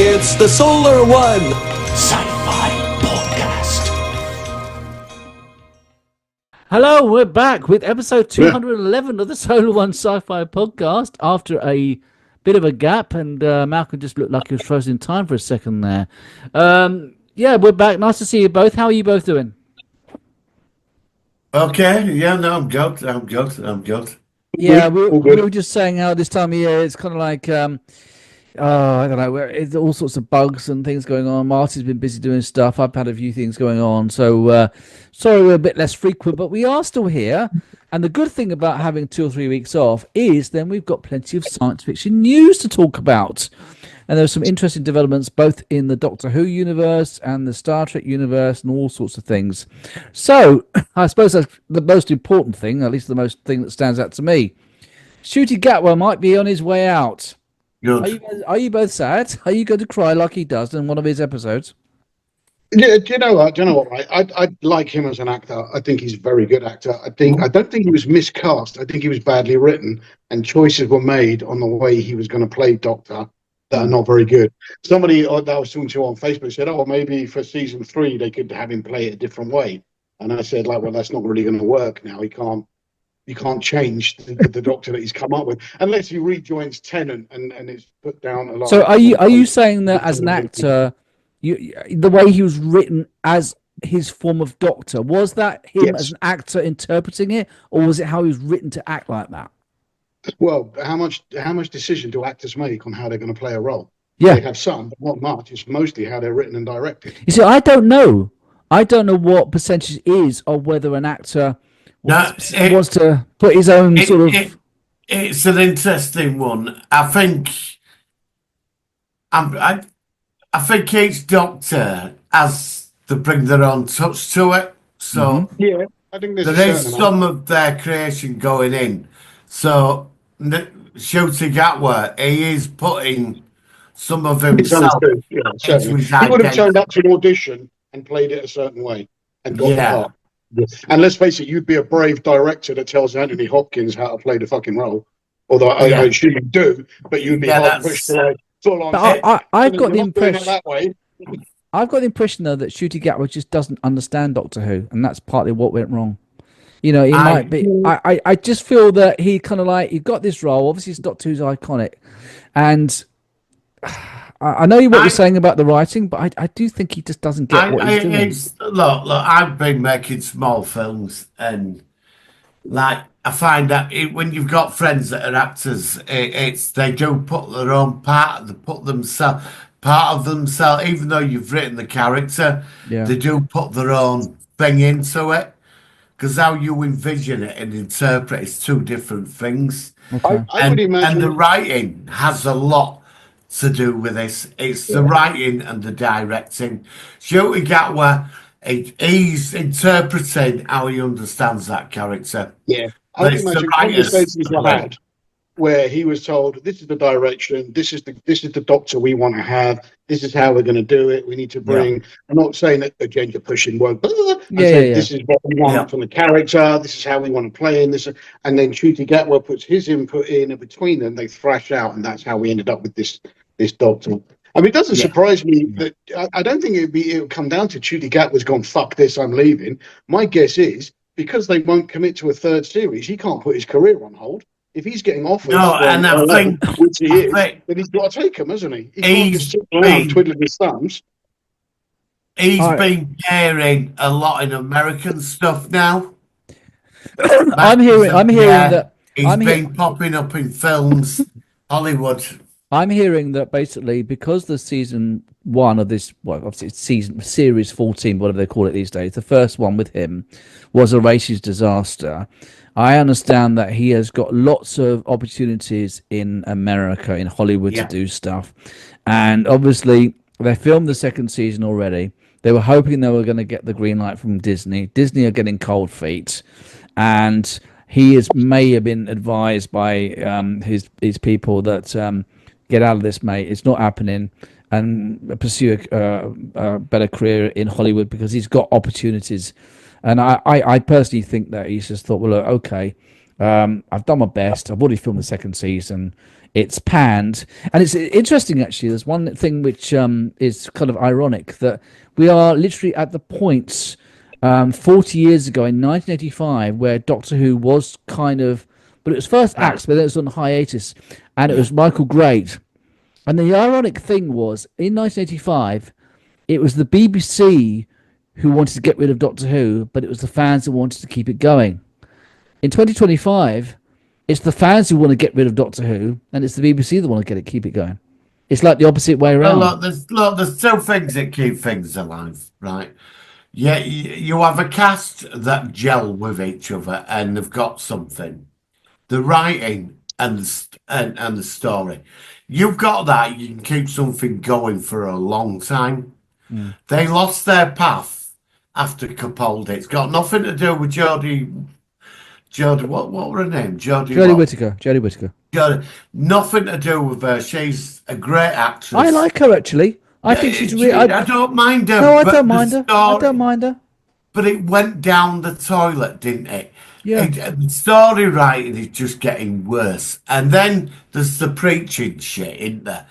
It's the Solar One Sci-Fi Podcast. Hello, we're back with episode 211 of the Solar One Sci-Fi Podcast after a bit of a gap, and Malcolm just looked like he was frozen in time for a second there. Yeah, we're back. Nice to see you both. How are you both doing? Okay, yeah, no, I'm good. Yeah, we were just saying how this time of year it's kind of like, I don't know, it's all sorts of bugs and things going on. Marty's been busy doing stuff. I've had a few things going on. So sorry we're a bit less frequent, but we are still here. And the good thing about having 2 or 3 weeks off is then we've got plenty of science fiction news to talk about. And there's some interesting developments both in the Doctor Who universe and the Star Trek universe and all sorts of things. So I suppose that's the most important thing, at least the most thing that stands out to me. Ncuti Gatwa might be on his way out. Good. Are you both sad? Are you going to cry like he does in one of his episodes? Yeah, do you know what? Right, I like him as an actor. I think he's a very good actor. I don't think he was miscast. I think he was badly written, and choices were made on the way he was going to play Doctor that are not very good. Somebody that I was talking to on Facebook said, "Oh, maybe for season 3 they could have him play it a different way." And I said, "Like, well, that's not really going to work now. You can't change the Doctor that he's come up with unless he rejoins Tennant and it's put down a lot." So are you saying that as an actor, the way he was written as his form of Doctor, was that him as an actor interpreting it, or was it how he was written to act like that? Well, how much decision do actors make on how they're going to play a role? Yeah, they have some, but not much. It's mostly how they're written and directed. You see, I don't know what percentage is of whether an actor wants to put his own It's an interesting one. I think each Doctor has to bring their own touch to it. So yeah, I think there is some of their creation going in. So Ncuti Gatwa, he is putting some of himself into his he would have turned up to an audition and played it a certain way and got the part. And let's face it, you'd be a brave director that tells Anthony Hopkins how to play the fucking role. Although I assume you do, but you'd be hard pushed to like full on. I've got the impression that way. I've got the impression though that Ncuti Gatwa just doesn't understand Doctor Who, and that's partly what went wrong. You know, he might be. I just feel that he kind of like he got this role. Obviously, it's Doctor Who's iconic, and I know what you're saying about the writing, but I do think he just doesn't get what he's doing. Look, I've been making small films, and like I find that when you've got friends that are actors, they do put their own part. They put part of themselves, even though you've written the character. Yeah. They do put their own thing into it. Because how you envision it and interpret is two different things. Okay. I would imagine, and the writing has a lot to do with this. It's the writing and the directing. Ncuti Gatwa, he's interpreting how he understands that character. Yeah, I would imagine conversations were had where he was told, "This is the direction. This is the Doctor we want to have. This is how we're going to do it. We need to bring." Yeah. I'm not saying that agenda pushing won't. This is what we want from the character. This is how we want to play in this. And then Ncuti Gatwa puts his input in, and between them they thrash out, and that's how we ended up with this Doctor. I mean, it doesn't surprise me that I don't think it would come down to Ncuti Gatwa's gone, "Fuck this, I'm leaving." My guess is because they won't commit to a third series, he can't put his career on hold. If he's getting offers, and I think, which he is, then he's got to take them, hasn't he? He can't just sit around twiddling his thumbs. He's been hearing a lot in American stuff now. I'm hearing that he's been popping up in films, Hollywood. I'm hearing that basically because the season 1 of this, well, obviously it's series 14, whatever they call it these days, the first one with him was a racist disaster. I understand that he has got lots of opportunities in America, in Hollywood, to do stuff. And obviously, they filmed the second season already. They were hoping they were going to get the green light from Disney. Disney are getting cold feet. And he may have been advised by his people that get out of this, mate. It's not happening. And pursue a better career in Hollywood because he's got opportunities. And I personally think that he's just thought, well, look, okay, I've done my best. I've already filmed the second season. It's panned, and it's interesting actually. There's one thing which is kind of ironic that we are literally at the point 40 years ago in 1985 where Doctor Who was kind of, but it was first axed, but then it was on hiatus, and it was Michael Great. And the ironic thing was in 1985, it was the BBC who wanted to get rid of Doctor Who, but it was the fans who wanted to keep it going. In 2025, it's the fans who want to get rid of Doctor Who, and it's the BBC that want to keep it going. It's like the opposite way around. Well, look, there's two things that keep things alive, right? Yeah, you have a cast that gel with each other and they've got something. The writing and the story. You've got that, you can keep something going for a long time. They lost their path after Capaldi. It's got nothing to do with Jodie, what were her name? Jodie Whittaker. Jodie, nothing to do with her. She's a great actress. I like her actually. I think she's really. I don't mind her. No, I don't mind her. I don't mind her. But it went down the toilet, didn't it? Yeah. The story writing is just getting worse. And then there's the preaching shit, isn't there?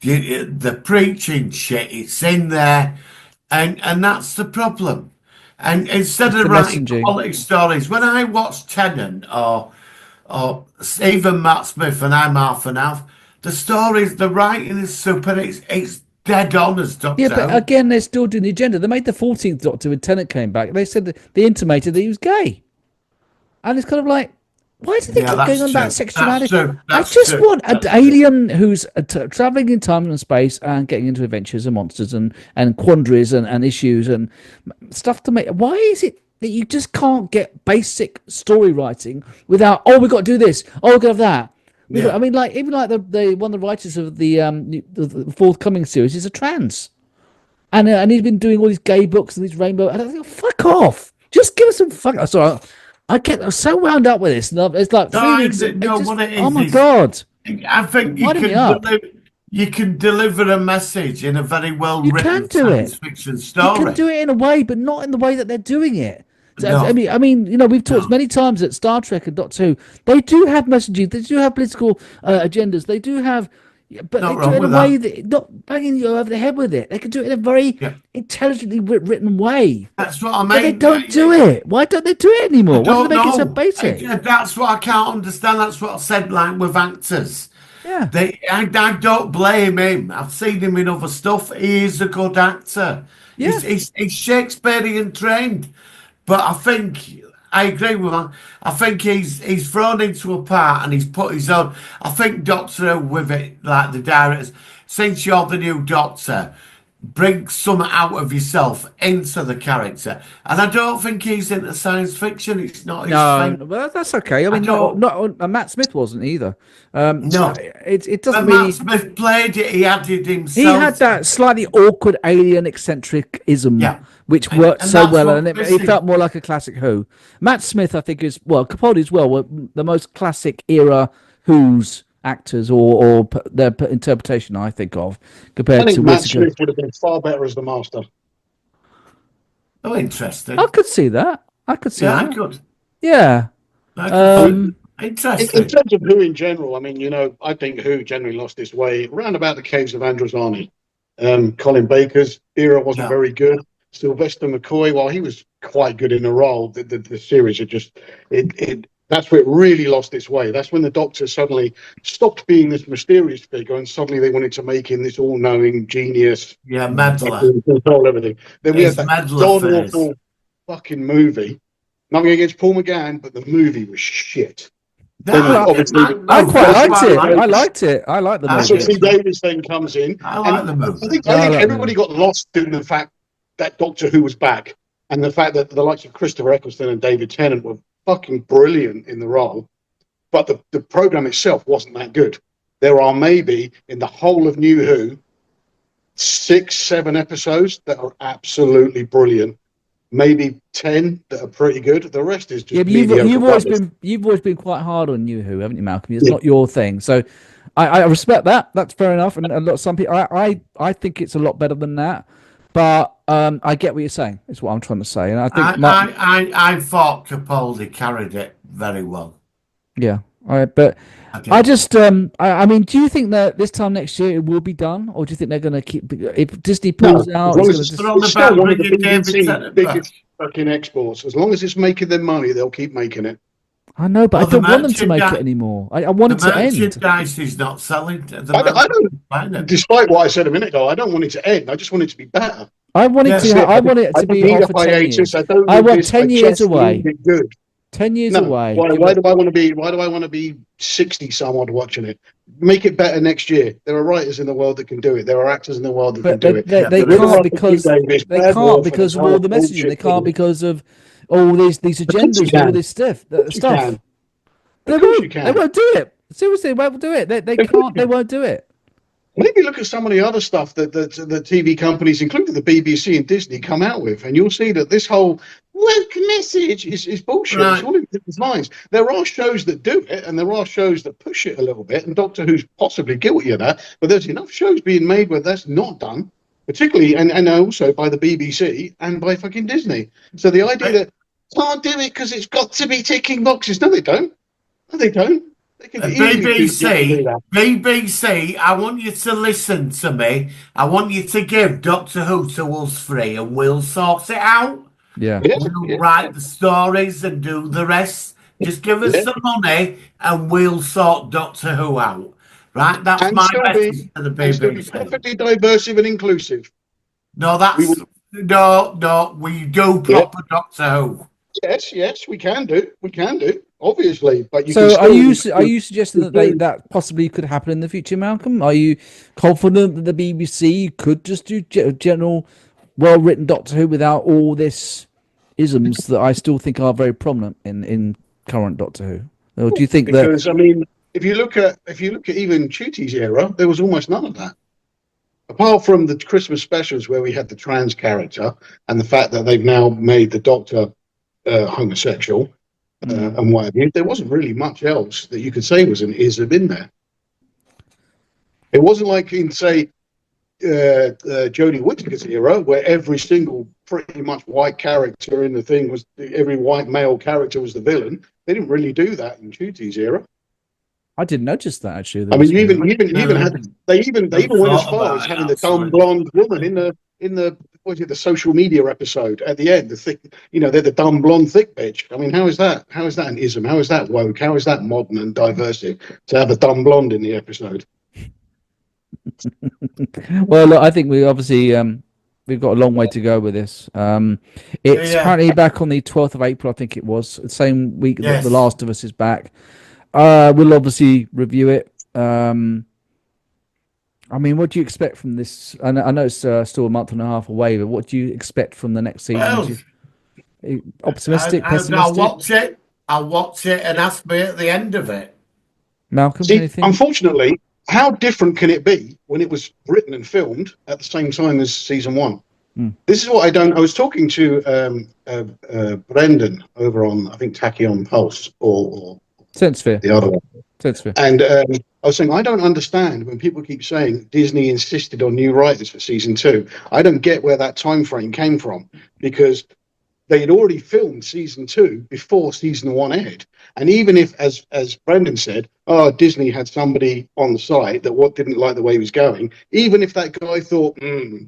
The preaching shit, it's in there. And that's the problem. And instead of writing quality stories, when I watch Tennant or even Matt Smith, and I'm half and half, the stories, the writing is super. It's dead on as Doctor. Yeah, but again, they're still doing the agenda. They made the 14th Doctor when Tennant came back. They said they intimated that he was gay, and it's kind of like, why do they keep going on about sexuality? I just want an alien who's traveling in time and space and getting into adventures and monsters and quandaries and issues and stuff to make. Why is it that you just can't get basic story writing without? Oh, we've got to do this. Oh, we've got to have that. I mean, like even like the one of the writers of the forthcoming series is a trans, and he's been doing all these gay books and these rainbow. And I think, fuck off! Just give us some fuck. Sorry, I get so wound up with this. It's like oh my god! I think you can deliver a message in a very well written science fiction story. You can do it in a way, but not in the way that they're doing it. No. I mean, you know, we've talked many times that Star Trek and Doctor Who, they do have messaging, they do have political agendas, they do have, but they do it in a way that not banging you over the head with it. They can do it in a very intelligently written way. That's what I mean. But they don't do it. Why don't they do it anymore? Why do they make it so basic? That's what I can't understand. That's what I said, like with actors. Yeah. I don't blame him. I've seen him in other stuff. He is a good actor. Yeah. He's Shakespearean trained. But I think I agree with him. I think he's thrown into a part and he's put his own. I think Doctor Who with it, like the directors, since you're the new Doctor, bring some out of yourself into the character. And I don't think he's into science fiction. It's not his thing. Well, that's okay. I mean, not Matt Smith wasn't either. No, it doesn't mean. Matt Smith played it. He added himself. He had that slightly awkward alien eccentric-ism, which worked so well, and it felt more like a classic Who. Matt Smith, I think, Capaldi as well, were the most classic era Who's actors or their interpretation I think of compared to Matt Smith would have been far better as the Master. Oh, interesting. I could see that. I could see that. I could. Yeah. Interesting. In terms of Who in general, I mean, you know, I think Who generally lost its way around about the caves of Androzani. Colin Baker's era wasn't very good. Sylvester McCoy, while he was quite good in the role, the series had just that's where it really lost its way. That's when the Doctor suddenly stopped being this mysterious figure and suddenly they wanted to make him this all-knowing genius. Yeah, meddler. Control everything. Then we had that god-awful fucking movie. Nothing against Paul McGann, but the movie was shit. I quite liked it. I liked it. I liked the movie. So C. Davis then comes in. I like the movie. I think everybody got lost in the fact that Doctor Who was back and the fact that the likes of Christopher Eccleston and David Tennant were fucking brilliant in the role, but the program itself wasn't that good. There are maybe in the whole of New Who 6-7 episodes that are absolutely brilliant, maybe 10 that are pretty good. The rest is just you've always been quite hard on New Who, haven't you, Malcolm? It's not your thing, so I respect that. That's fair enough, and a lot some people I think it's a lot better than that. But I get what you're saying. Is what I'm trying to say, and I think I thought Capaldi carried it very well. Yeah. All right, but I just I mean, do you think that this time next year it will be done, or do you think they're going to keep if Disney pulls out? As long It's as going to just. it's still one of the David BBC Tennant biggest fucking exports. As long as it's making them money, they'll keep making it. I know, but Well, I don't want them to make it anymore. I want it to end. merchandise is not selling. I don't. Despite what I said a minute ago, I don't want it to end. I just want it to be better. I want it Yes. to. I want it I to don't be need on a for 10 hiatus. years. I don't I need want this. 10 I years just away. need it good. 10 years No, away. why do I want to be? Why do I want to be 60 some odd watching it? Make it better next year. There are writers in the world that can do it. There are actors in the world that can But do it. they Rip can't off because the Davis, they Bad can't Wolf, because and of all the the messaging. bullshit They can't thing. because of all these course you agendas, can. all this stuff. Of course you can. They Of course you won't. can. They won't do it. Seriously, they won't do it. They Of course can't. you They can. won't do it. Maybe look at some of the other stuff that the TV companies, including the BBC and Disney, come out with, and you'll see that this whole woke message is bullshit. Right. It's all in people's minds. There are shows that do it, and there are shows that push it a little bit, and Doctor Who's possibly guilty of that, but there's enough shows being made where that's not done, particularly, and also by the BBC and by fucking Disney. So the idea that can't do it because it's got to be ticking boxes. No, they don't. No, they don't. They can easily do that. BBC, I want you to listen to me. I want you to give Doctor Who to us free and we'll sort it out. Yeah. Yeah, We'll yeah. write the stories and do the rest. Just give us Yeah. the money and we'll sort Doctor Who out. Right? That's And my still message to the and still be BBC. perfectly diverse and inclusive. No, We that's no. We do proper Doctor Who. Yes, we can do. We can do, obviously. But you So can still, are you suggesting that that possibly could happen in the future, Malcolm? Are you confident that the BBC could just do general, well-written Doctor Who without all this isms that I still think are very prominent in current Doctor Who? Or do you think because I mean, if you look at even Chuti's era, there was almost none of that. Apart from the Christmas specials where we had the trans character and the fact that they've now made the Doctor homosexual and what have you, there wasn't really much else that you could say was an ism in there. It wasn't like in, say, Jodie Whittaker's era, where every single pretty much white character in the thing was, every white male character was the villain. They didn't really do that in Chuti's era. I didn't notice that actually? I mean, you even had they even went as far as having the dumb blonde woman in the what is it, the social media episode at the end. The thick, they're the dumb blonde thick bitch. I mean, how is that? How is that an ism? How is that woke? How is that modern and diverse to have a dumb blonde in the episode? Well, look, I think we obviously we've got a long way to go with this. It's currently back on the 12th of April, I think it was. The same week that The Last of Us is back. We'll obviously review it. I mean, what do you expect from this? I know it's still a month and a half away, but what do you expect from the next season? Optimistic, pessimistic? I'll watch it and ask me at the end of it. Malcolm, See, anything? unfortunately, how different can it be when it was written and filmed at the same time as season one? This is what I don't. I was talking to Brendan over on, I think, Tachyon Pulse or Sensesphere. The other one. Sensesphere. And I was saying, I don't understand when people keep saying Disney insisted on new writers for season 2. I don't get where that time frame came from, because they had already filmed season 2 before season 1 aired. And even if, as Brendan said, Disney had somebody on the site that didn't like the way he was going, even if that guy thought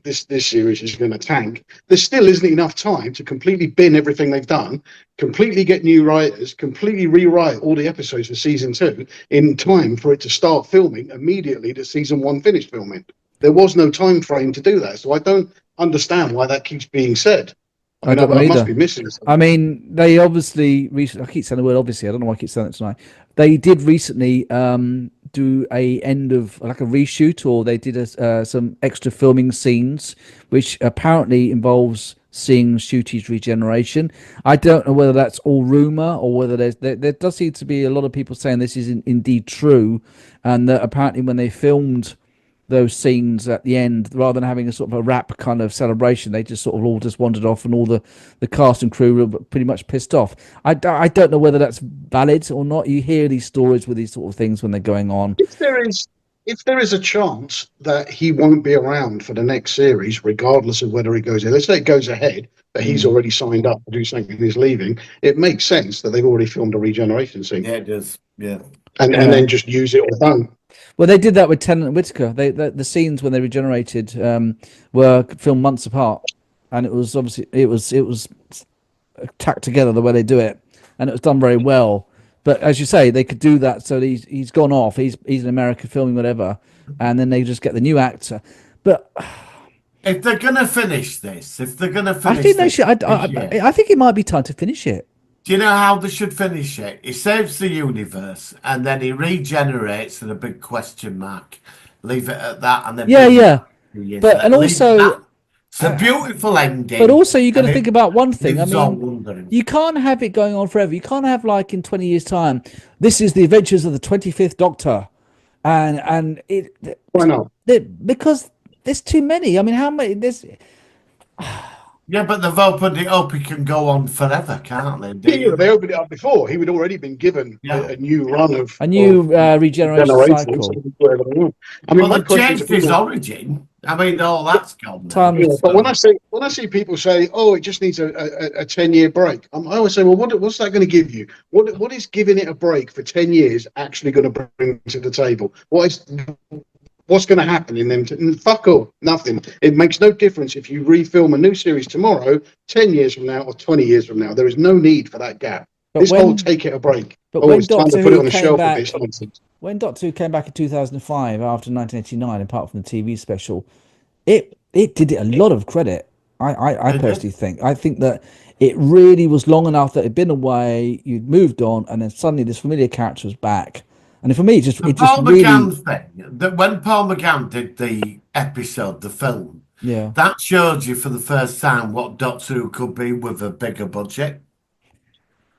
this series is going to tank, there still isn't enough time to completely bin everything they've done, completely get new writers, completely rewrite all the episodes for season 2 in time for it to start filming immediately that season 1 finished filming. There was no time frame to do that, so I don't understand why that keeps being said. I must be missing something. I mean, they obviously I keep saying the word obviously. I don't know why I keep saying it tonight. They did recently do a end of like a reshoot, or they did some extra filming scenes, which apparently involves seeing Shooty's regeneration. I don't know whether that's all rumor or whether there does seem to be a lot of people saying this is indeed true, and that apparently when they filmed those scenes at the end, rather than having a sort of a rap kind of celebration, they just sort of all just wandered off, and all the cast and crew were pretty much pissed off. I don't know whether that's valid or not. You hear these stories with these sort of things when they're going on. If there is if there is a chance that he won't be around for the next series, regardless of whether he goes ahead, let's say it goes ahead, but he's already signed up to do something and he's leaving, it makes sense that they've already filmed a regeneration scene. Yeah, it does. Yeah. And then just use it all done. Well, they did that with Tennant and Whitaker. The scenes when they regenerated were filmed months apart, and it was obviously it was tacked together the way they do it, and it was done very well. But as you say, they could do that. So he's gone off. He's in America filming whatever, and then they just get the new actor. But if they're gonna finish this, I think they should. I think it might be time to finish it. Do you know how they should finish it? He saves the universe, and then he regenerates with a big question mark. Leave it at that, and then But and also, it's a beautiful ending. But also, you got to think about one thing. I mean, you can't have it going on forever. You can't have like in 20 years' time. This is the adventures of the 25th Doctor, and it. Why not? Because there's too many. I mean, how many? There's. Yeah, but they've opened it up. It can go on forever, can't they? Yeah, they opened it up before. He would already been given a new run of regeneration cycle. I mean, they changed his origin. I mean, all that's gone. But when I see people say, "Oh, it just needs a 10-year break," I always say, "Well, what's that going to give you? What is giving it a break for 10 years actually going to bring to the table? What's going to happen in them? Fuck all, nothing. It makes no difference if you refilm a new series tomorrow, 10 years from now, or 20 years from now. There is no need for that gap. Whole take it a break. But when Doctor Who came back, when Doctor Who came back in 2005 after 1989, apart from the TV special, it did it a lot of credit. I personally think. I think that it really was long enough that it'd been away, you'd moved on, and then suddenly this familiar character was back. And for me, McGann thing, that when Paul McGann did the episode, the film, that showed you for the first time what Doctor Who could be with a bigger budget.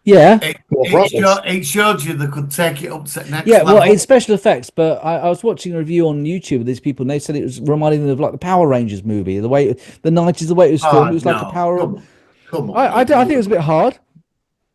Yeah, it showed you they could take it up to the next level. Well, it's special effects. But I was watching a review on YouTube of these people, and they said it was reminding them of like the Power Rangers movie. The way the 90s, the way it was filmed, it was like a Power. Come on. I think it was a bit hard.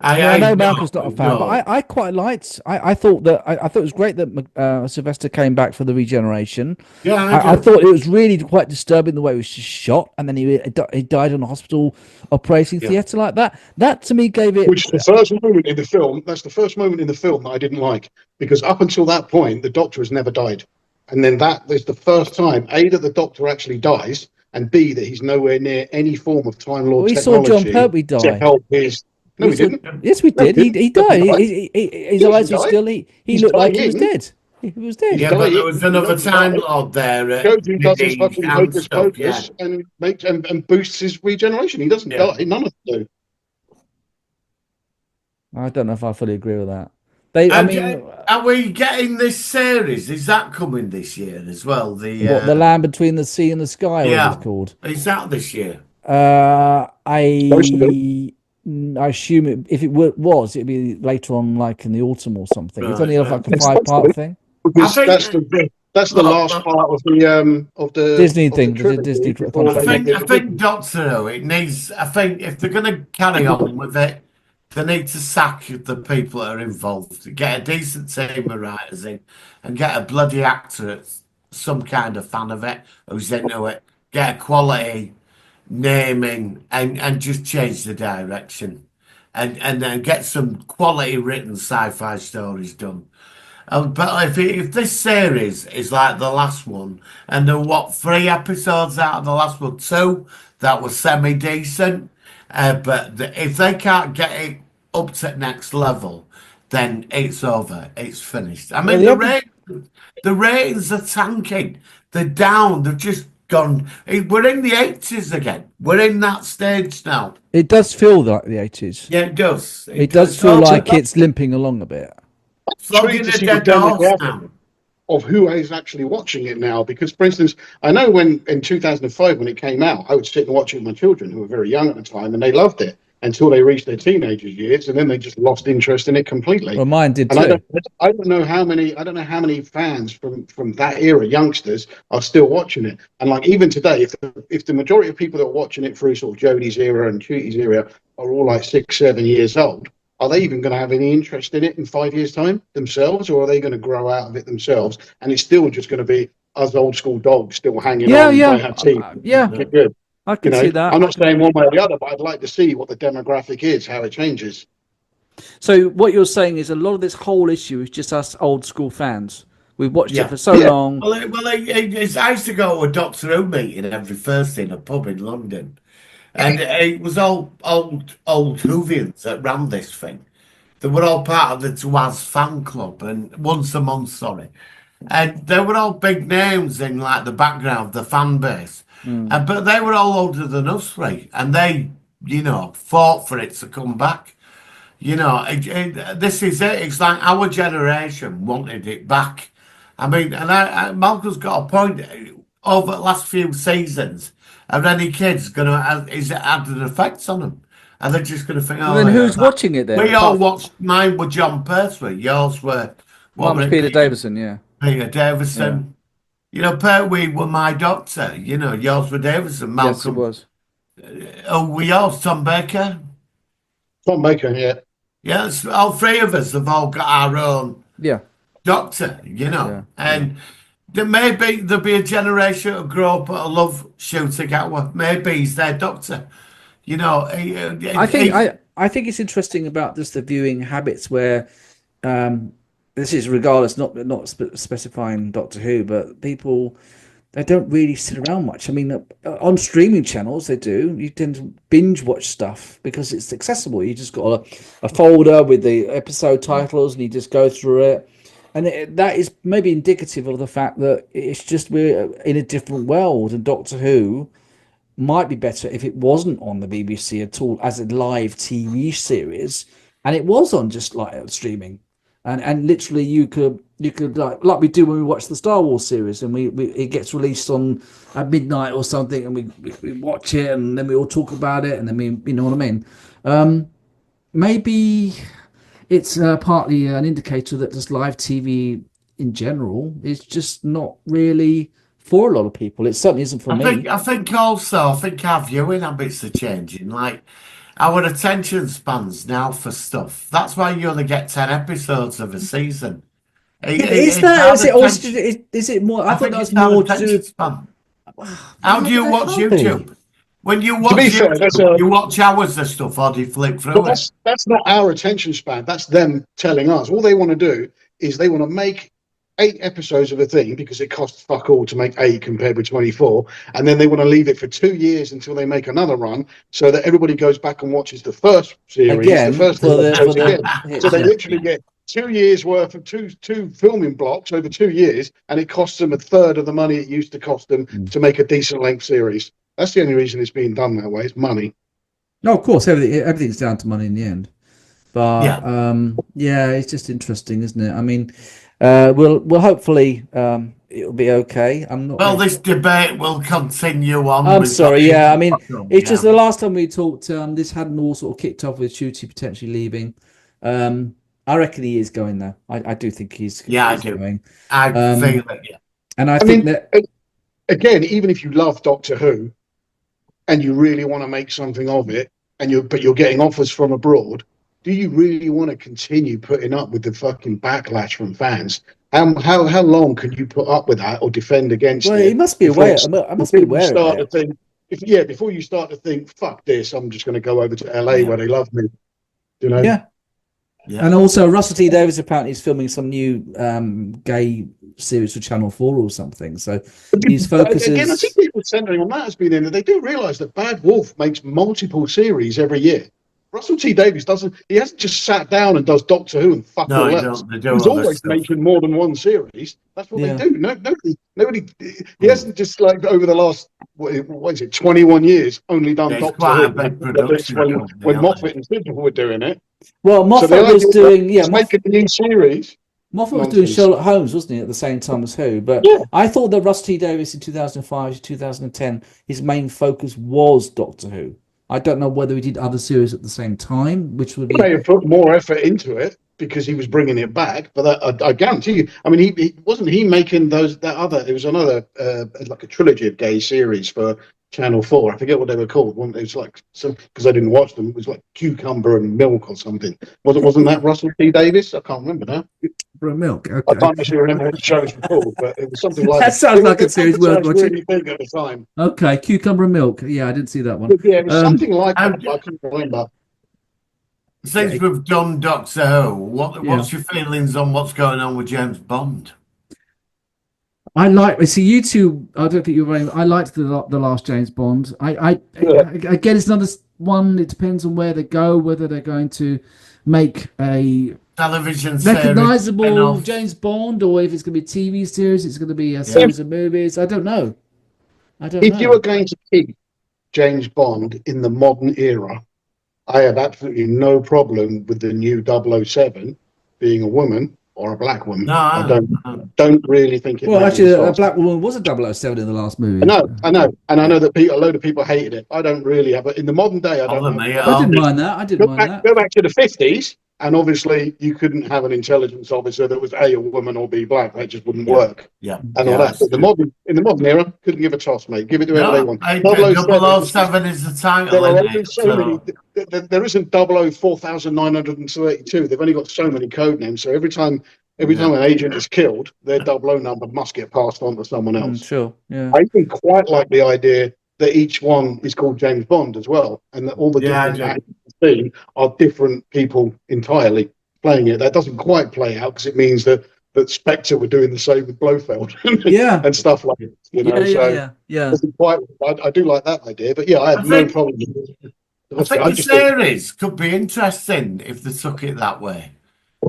I know Malcolm's not a fan, but I quite liked. I thought it was great that Sylvester came back for the regeneration. Yeah, I thought it was really quite disturbing the way it was just shot, and then he died in a hospital operating theatre like that. That to me gave it. Which is the first moment in the film. That's the first moment in the film that I didn't like, because up until that point, the Doctor has never died, and then that is the first time that the Doctor actually dies, and B, that he's nowhere near any form of Time Lord technology. We saw John Pertwee die to help his. No, we didn't. Yes, we did. He died. His eyes were still. He looked like he was dead. He was dead. Yeah, but there was another Time Lord there. Goes and does his fucking hocus pocus and boosts his regeneration. He doesn't die. None of them do. I don't know if I fully agree with that. Are we getting this series? Is that coming this year as well? The Land Between the Sea and the Sky. What it's called? Is that this year? I assume if it was, it'd be later on, like in the autumn or something. It's only like a 5-part thing. Because that's the last part of the Disney thing. The Disney. I think Doctor Who. It needs. I think if they're going to carry on with it, they need to sack the people that are involved. Get a decent team of writers in, and get a bloody actor that's some kind of fan of it who's into it. Get a quality naming and just change the direction and then get some quality written sci-fi stories done. But if this series is like the last one, and there were 3 episodes out of the last one, 2 that were semi-decent, but if they can't get it up to next level, then it's over. It's finished. I mean, the ratings are tanking. They're down. They've just gone. We're in the 80s again. We're in that stage now. It does feel like the 80s. Yeah, it does. It does feel like it's limping along a bit. Flogging a dead horse now. Of who is actually watching it now, because for instance, I know when in 2005 when it came out, I would sit and watch it with my children who were very young at the time, and they loved it until they reached their teenager years, and then they just lost interest in it completely. Well, mine did too. I don't know how many fans from that era, youngsters, are still watching it. And like even today, if the majority of people that are watching it through sort of Jodie's era and Chuty's era are all like 6-7 years old, are they even going to have any interest in it in 5 years' time themselves, or are they going to grow out of it themselves? And it's still just going to be us old school dogs still hanging on. Don't have teeth. Yeah. Good. I can see that. I'm not saying one way or the other, but I'd like to see what the demographic is, how it changes. So what you're saying is a lot of this whole issue is just us old school fans. We've watched it for so long. Well, I used to go to a Doctor Who meeting every Thursday in a pub in London, and it was all old Whovians that ran this thing. They were all part of the Twas fan club, and once a month, sorry, and they were all big names in like the background, the fan base, but they were all older than us, right? And they, fought for it to come back. This is it. It's like our generation wanted it back. I mean, and Malcolm's got a point. Over the last few seasons, are any kids is it had an effect on them? And they're just going to think, then who's watching it then? We all watched, mine were John Pertwee, yours were... Peter Davison, yeah. Peter Davison. Yeah. Pertwee were my doctor, yours were Davison, Malcolm. Yes, it was. We all, Tom Baker. Tom Baker, yeah. Yes, all three of us have all got our own doctor, and there'll be a generation who grow up that'll love shooting at maybe he's their doctor. I think it's interesting about just the viewing habits where this is regardless, not specifying Doctor Who, but people, they don't really sit around much. I mean, on streaming channels, they do. You tend to binge watch stuff because it's accessible. You just got a folder with the episode titles and you just go through it. And that is maybe indicative of the fact that it's just we're in a different world, and Doctor Who might be better if it wasn't on the BBC at all as a live TV series, and it was on just like streaming. And literally you could like we do when we watch the Star Wars series, and it gets released on at midnight or something, and we watch it, and then we all talk about it, and then you know what I mean. Maybe it's partly an indicator that just live TV in general is just not really for a lot of people. It certainly isn't for me. I think our viewing habits are changing. Like our attention spans now for stuff. That's why you only get 10 episodes of a season. Is it more? I thought that was more to do with... How do you watch YouTube? When you watch YouTube, you watch hours of stuff, or do you flick through it? That's not our attention span. That's them telling us. All they want to do is they want to make 8 episodes of a thing because it costs fuck all to make 8 compared with 24, and then they want to leave it for 2 years until they make another run, so that everybody goes back and watches the first series again. So they literally get 2 years worth of two filming blocks over 2 years, and it costs them a third of the money it used to cost them to make a decent length series. That's the only reason it's being done that way. It's money. No, of course, everything's down to money in the end. But it's just interesting, isn't it? I mean, we'll hopefully it'll be okay. This debate will continue on. I'm sorry. I mean, it's just the last time we talked, this hadn't all sort of kicked off with Shooty potentially leaving. I reckon he is going though. I do think he's. I do. Going. I feel it. Yeah. And I think that again, even if you love Doctor Who, and you really want to make something of it, but you're getting offers from abroad, do you really want to continue putting up with the fucking backlash from fans? How long can you put up with that or defend against it? Well, he must be aware. I must be aware of it. Before you start to think, fuck this, I'm just going to go over to LA where they love me. Yeah. And also, Russell T Davies apparently is filming some new gay series for Channel 4 or something. So his focus again, I think people centering on that has been in that they do realise that Bad Wolf makes multiple series every year. Russell T Davies he hasn't just sat down and does Doctor Who and fuck all else. He's always making more than one series. That's what they do. Nobody. He hasn't just like over the last what is it, 21 years only done Doctor Who. When Moffat and Sidney were doing it. Well, Moffat was doing making a new series. Moffat was doing Sherlock Holmes, wasn't he, at the same time as Who? But I thought that Russell T Davies in 2005 to 2010, his main focus was Doctor Who. I don't know whether he did other series at the same time, which would be... He may have put more effort into it because he was bringing it back, but I guarantee you, I mean, he wasn't he making it was another like a trilogy of gay series for Channel 4. I forget what they were called. It was like some, because I didn't watch them. It was like Cucumber and Milk or something. Wasn't that Russell T Davies? I can't remember now. For milk. I Okay. can't actually remember what the shows were called, but it was something like That sounds like a It series worth was watching. really big at the time. Okay, Cucumber and Milk. Yeah, I didn't see that one. But yeah, it was something like that. and- But I couldn't remember. Since we've done Doctor Who, what's your feelings on what's going on with James Bond? See you two. I don't think you're very. I liked the last James Bond. Again, it's another one. It depends on where they go, whether they're going to make a Television recognizable series, James Bond, or if it's going to be a TV series, it's going to be a series of movies. I don't know. If you were going to keep James Bond in the modern era, I have absolutely no problem with the new 007 being a woman or a black woman. No, I don't really think it. Well, makes actually, a sense. black woman was a 007 in the last movie. I know, and I know that a load of people hated it. I don't really have it in the modern day. I don't. I didn't mind that. Go back to the 50s, and obviously you couldn't have an intelligence officer that was A, a woman, or B, black. That just wouldn't work. Yeah, and all that. But in the modern era, couldn't give a toss, mate. Give it to whoever they want. 007 is the title. There are only so many. There isn't 004,932. They've only got so many code names. So every time an agent is killed, their 00 number must get passed on to someone else. Sure. Yeah. I think quite like the idea that each one is called James Bond as well, and that all the different actors seen are different people entirely playing it. That doesn't quite play out because it means that Spectre were doing the same with Blofeld, and stuff like it. Yeah. Quite, I do like that idea, but yeah, I have no problem. I think the series could be interesting if they took it that way.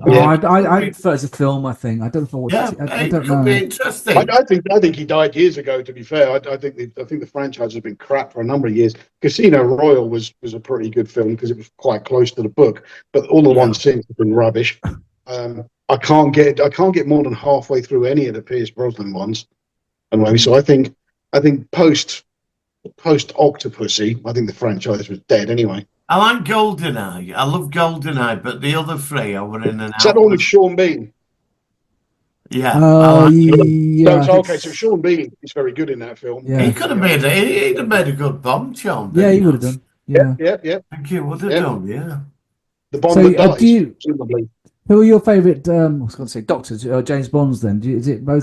I prefer it's a film. I think I don't know. I don't know. Be interesting. I think he died years ago. To be fair, I think the franchise has been crap for a number of years. Casino Royale was a pretty good film because it was quite close to the book, but all the ones since have been rubbish. I can't get more than halfway through any of the Pierce Brosnan ones, and so I think post Octopussy, I think the franchise was dead anyway. I like GoldenEye. I love GoldenEye, but the other three I were in and out. Is that all with Sean Bean? Yeah. Yeah. So Sean Bean is very good in that film. Yeah. He could have made he'd have made a good Bond, Sean. Yeah, he would have done. Yeah. I think he would have done. Yeah. The Bond that dies, who are your favourite? I was going to say Doctors, James Bonds. Then is it both?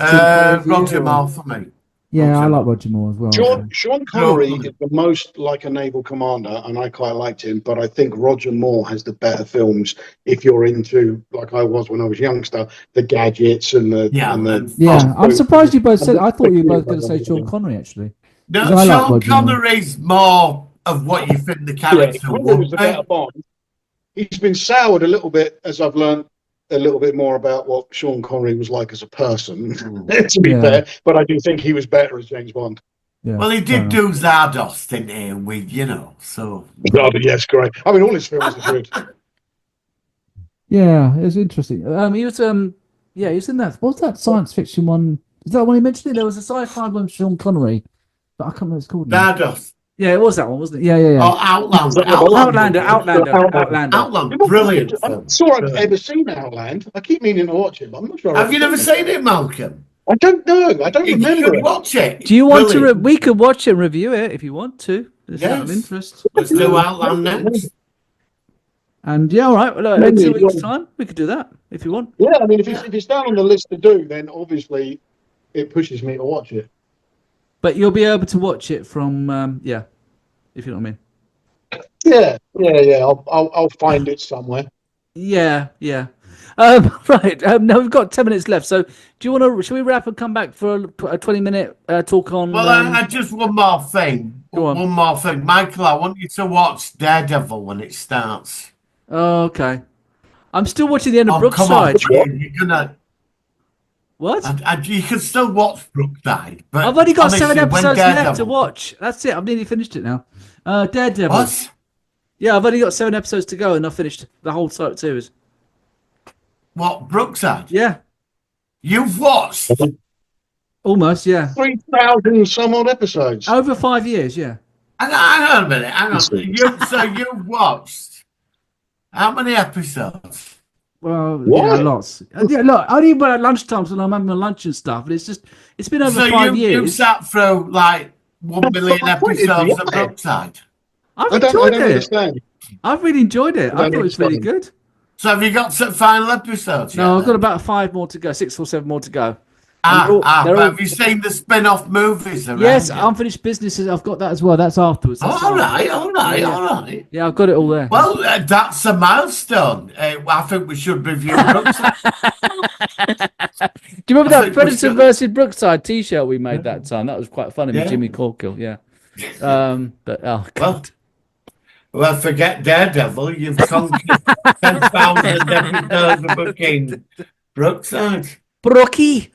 Roger Moore for me. Yeah, I like Roger Moore as well. Sean Connery is the most like a naval commander, and I quite liked him. But I think Roger Moore has the better films if you're into, like I was when I was youngster, the gadgets and the I'm surprised you both said. I thought you were both going to say Sean Connery actually. No, Sean Connery's more of what you think the character was a better Bond. He's been soured a little bit as I've learned a little bit more about what Sean Connery was like as a person, to be fair, but I do think he was better as James Bond. Yeah, well, he did do Zardos, didn't he? And so. Oh, but yes, great. I mean, all his films are good. Yeah, it was interesting. He was he was in that. What's that science fiction one? Is that one he mentioned? There was a sci-fi one with Sean Connery, but I can't remember what it's called. Zardos. Yeah, it was that one, wasn't it? Yeah. Oh, Outlander. Outlander. Brilliant. I'm not sure I've ever seen Outland. I keep meaning to watch it, but I'm not sure. Have you never seen it, Malcolm? I don't know. I don't remember it. Watch it. Do you want to? We could watch it and review it if you want to. It's out of interest. Let's do Outland next. And all right. Well, in 2 weeks' time, we could do that if you want. Yeah, I mean, if it's down on the list to do, then obviously it pushes me to watch it. But you'll be able to watch it from if you know what I mean. Yeah. I'll find it somewhere. Yeah. Right. Now we've got 10 minutes left. So do you want to? Shall we wrap and come back for a 20-minute talk on? Well, I just one more thing. One more thing, Michael. I want you to watch Daredevil when it starts. Oh, okay. I'm still watching the end of Brookside. Come on, you're gonna. What? You can still watch Brookside, but I've only got 7 episodes left to watch. That's it. I've nearly finished it now. Daredevil. What? Yeah, I've only got 7 episodes to go, and I've finished the whole series. What, Brookside? Yeah. You've watched? Almost, yeah. 3,000 some odd episodes. Over 5 years, yeah. Hang on a minute. Hang on. So you've watched how many episodes? Well, lots. Yeah, look, only about at lunchtime when I'm having my lunch and stuff, but it's been over 5 years. You sat through like 1 million My point is, episodes of why? Brookside. I've I enjoyed don't it. understand. I've really enjoyed it. I I don't thought it was really understand. good. So have you got some final episodes yet? No, I've got then? about 5 more to go, 6 or 7 more to go. And But they're all. have you seen the spin-off movies Yes, around it? unfinished businesses. I've got that as well. That's afterwards. That's All after. right, all right, Yeah, yeah. all right. Yeah, I've got it all there. Well, that's a milestone. I think we should review Brookside. Do you remember I that think we Predator should. versus Brookside T-shirt we made that time? That was quite funny with Yeah. Jimmy Corkill. Yeah. But oh god. Well, forget Daredevil. You've conquered 10,000 episodes of fucking Brookside. Brookie.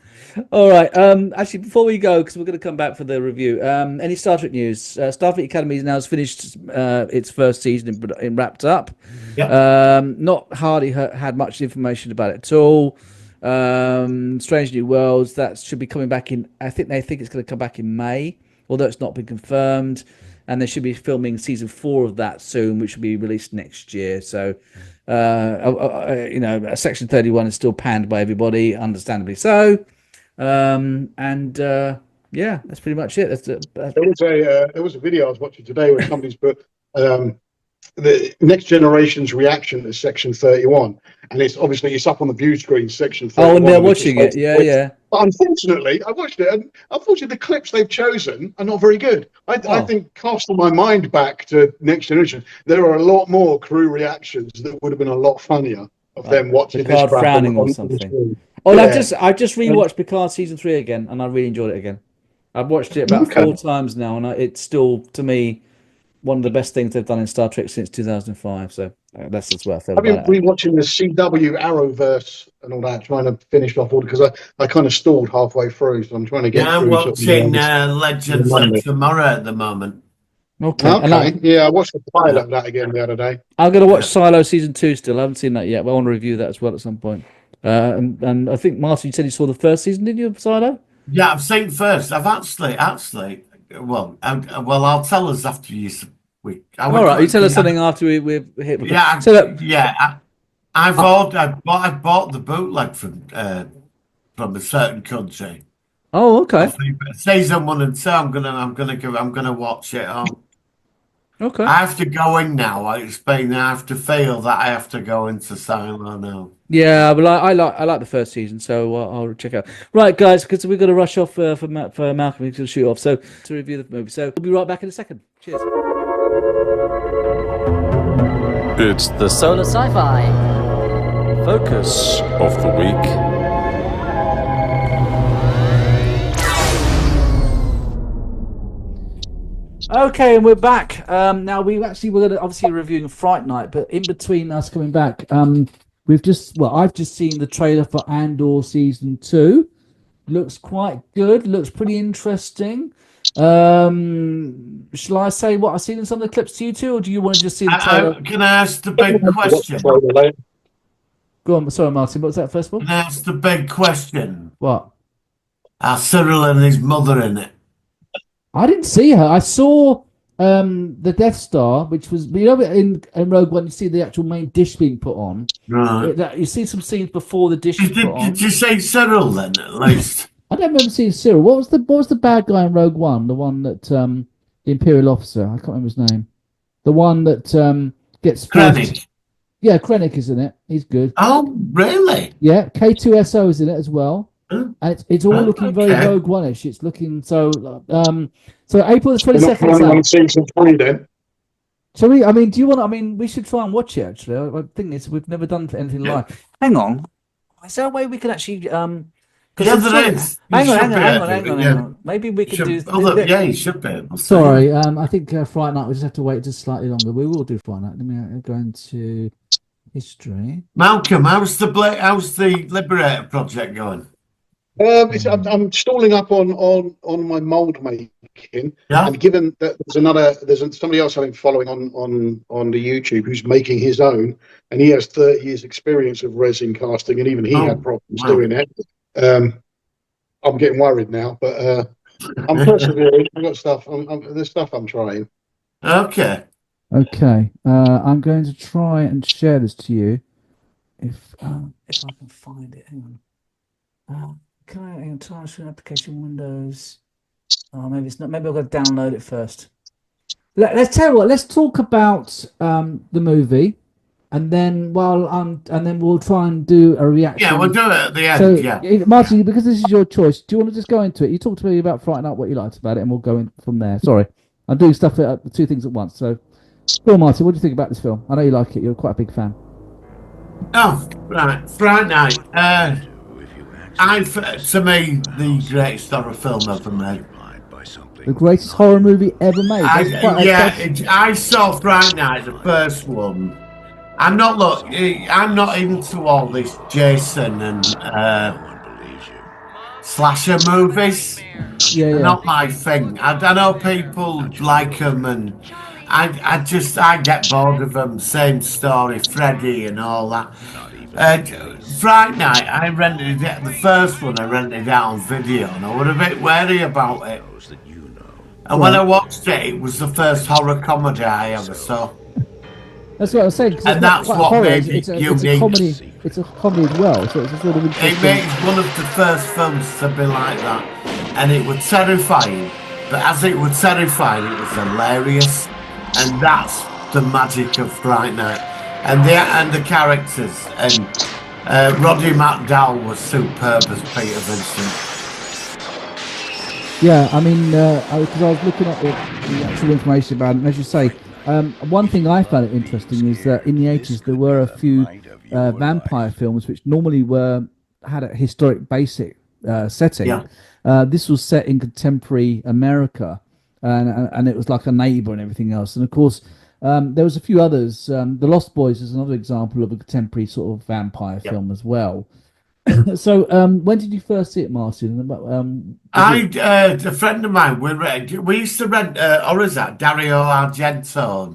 All right. Actually, before we go, because we're going to come back for the review. Any Star Trek news? Starfleet Academy now has finished its first season in wrapped up. Yeah. Not hardly had much information about it at all. Strange New Worlds that should be coming back in. I think they think it's going to come back in May, although it's not been confirmed. And they should be filming season 4 of that soon, which will be released next year. So, Section 31 is still panned by everybody, understandably so. Yeah, that's pretty much it. There was a video I was watching today where somebody's put the next generation's reaction to Section 31, and it's up on the view screen. Section 31. Oh, and they're watching it. Yeah. But unfortunately, I watched it, and unfortunately, the clips they've chosen are not very good. I think, casting my mind back to Next Generation, there are a lot more crew reactions that would have been a lot funnier of them watching Picard this frowning or something. Oh, yeah. I've just rewatched Picard season 3 again, and I really enjoyed it again. I've watched it about 4 times now, and it's still, to me, one of the best things they've done in Star Trek since 2005. So that's just what I feel I've been about it. rewatching the CW Arrowverse and all that, trying to finish off all because I kind of stalled halfway through, so I'm trying to get through. I'm watching Legends of Tomorrow at the moment. Okay. I watched the pilot of that again the other day. I'm going to watch Silo season 2 still. I haven't seen that yet, but I want to review that as well at some point. And I think, Martin, you said you saw the first season, didn't you, of Silo? Yeah, I've seen first. I've actually. Well, I'll tell us after you. All right, you tell us something after we've hit. Yeah, I bought the bootleg from a certain country. Oh, okay. Season 1 and 2. I'm gonna watch it on. Okay. I have to go in now. I have to feel that I have to go into Silo now. Yeah, but I like the first season, so I'll check out. Right, guys, because we've got to rush off for Malcolm to shoot off. So to review the movie. So we'll be right back in a second. Cheers. It's the Solar Sci-Fi focus of the week. Okay, and we're back. Now we're going to obviously reviewing Fright Night, but in between us coming back, I've just seen the trailer for Andor season 2. Looks quite good. Looks pretty interesting. Shall I say what I've seen in some of the clips to you two, or do you want to just see the trailer? Can I ask the big question? Go on, sorry, Martin. What was that first one? Can I ask the big question? What? Are Cyril and his mother in it? I didn't see her. I saw the Death Star, which was in Rogue One. You see the actual main dish being put on. Right. You see some scenes before the dish is put on. Did you say Cyril then? At least. I don't remember seeing Cyril. What was the bad guy in Rogue One? The one that the Imperial officer. I can't remember his name. The one that gets Krennic. Yeah, Krennic is in it. He's good. Oh, really? Yeah, K2SO is in it as well. And it's all looking very Rogue One-ish. It's looking so. So April the 22nd. Season 3 then. Shall we? I mean, do you want? I mean, we should try and watch it. Actually, I think we've never done anything live. Hang on. Is there a way we can actually? Yeah, there is. Hang on. Maybe we can do. You should be. Sorry, I think Fright Night. We just have to wait just slightly longer. We will do Fright Night. Let me go into history. Malcolm, how's the Liberator project going? I'm stalling up on my mold making, and given that there's somebody else I've been following on the YouTube who's making his own, and he has 30 years experience of resin casting, and even he had problems doing it. I'm getting worried now, but I'm persevering. I've got stuff. There's stuff I'm trying. Okay. I'm going to try and share this to you if I can find it. Hang on. Can I hang on? Time application windows. Oh, maybe it's not. Maybe I've got to download it first. Let's tell you what. Let's talk about the movie, and then and then we'll try and do a reaction. Yeah, we'll do it at the end. So, yeah, Martin, because this is your choice, do you want to just go into it? You talk to me about Fright Night, what you liked about it, and we'll go in from there. Sorry, I'm doing stuff two things at once. So, go on, Martin. What do you think about this film? I know you like it. You're quite a big fan. Oh, right. Fright Night. To me, the greatest horror film ever made. The greatest horror movie ever made. I saw Fright Night, the first one. I'm not into all this Jason and slasher movies. Yeah. Not my thing. I know people like them, and I get bored of them. Same story, Freddy and all that. Fright Night, I rented it. The first one I rented out on video, and I was a bit wary about it. And when I watched it, it was the first horror comedy I ever saw. That's what I was saying. And that's what made it unique. It's a comedy as well, so it's a sort of interesting. It made one of the first films to be like that, and it was terrifying. But as it was terrifying, it was hilarious, and that's the magic of Fright Night. And the characters, and Roddy McDowall was superb as Peter Vincent. Yeah, I mean, because I was looking at the actual information about it, and as you say, one thing I found it interesting is that in the 80s there were a few vampire films which normally had a historic basic setting. Yeah. This was set in contemporary America, and it was like a neighbor and everything else. And of course, there was a few others. The Lost Boys is another example of a contemporary sort of vampire film as well. So, when did you first see it, Martin? A friend of mine, we used to rent, or is that Dario Argento?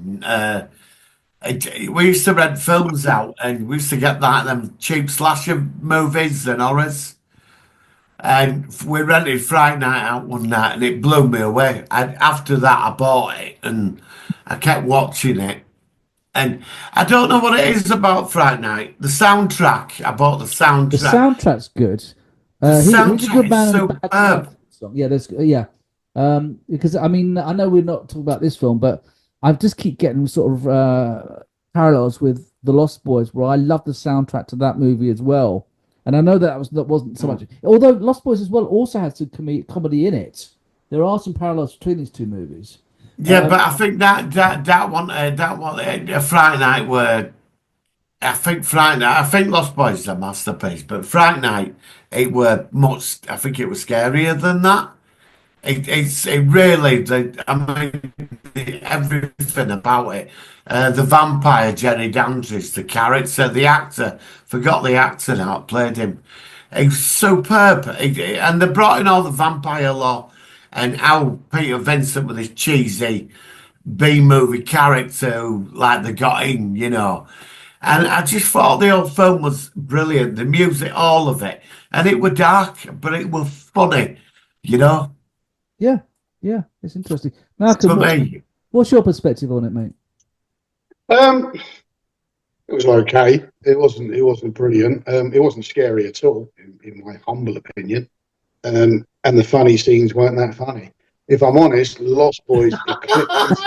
We used to rent films out, and we used to get them cheap slasher movies and horrors. And we rented Fright Night out one night, and it blew me away. And after that, I bought it, and I kept watching it. And I don't know what it is about Fright Night. The soundtrack, I bought the soundtrack. The soundtrack's good. He's a good man of a bad song. Yeah, because I mean, I know we're not talking about this film, but I just keep getting sort of parallels with The Lost Boys, where I love the soundtrack to that movie as well. And I know that wasn't so much. Although Lost Boys as well also has some comedy in it. There are some parallels between these two movies. Yeah, but I think that one, Fright Night were. I think Lost Boys is a masterpiece, but Fright Night, it were much. I think it was scarier than that. Everything about it. The vampire Jerry Dandridge, the character, the actor. Forgot the actor now played him. He was superb, and they brought in all the vampire lore. And how Peter Vincent with his cheesy B-movie character who, like, they got in, And I just thought the whole film was brilliant. The music, all of it. And it was dark, but it was funny, Yeah, it's interesting. Malcolm, what's your perspective on it, mate? It was okay. It wasn't brilliant. It wasn't scary at all, in my humble opinion. And the funny scenes weren't that funny. If I'm honest, Lost Boys eclipsed.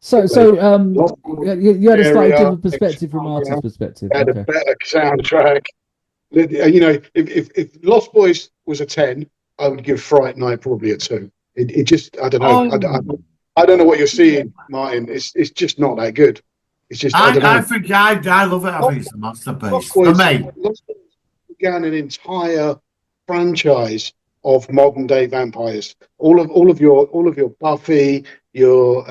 You had a slightly different perspective from Martin's perspective. Had a better soundtrack. If Lost Boys was a 10, I would give Fright Night probably a 2. It just, I don't know. I don't know what you're seeing, Martin. It's just not that good. It's just I don't know. I love it. I think it's a masterpiece. For me, Lost Boys began an entire franchise of modern day vampires. All of your Buffy, your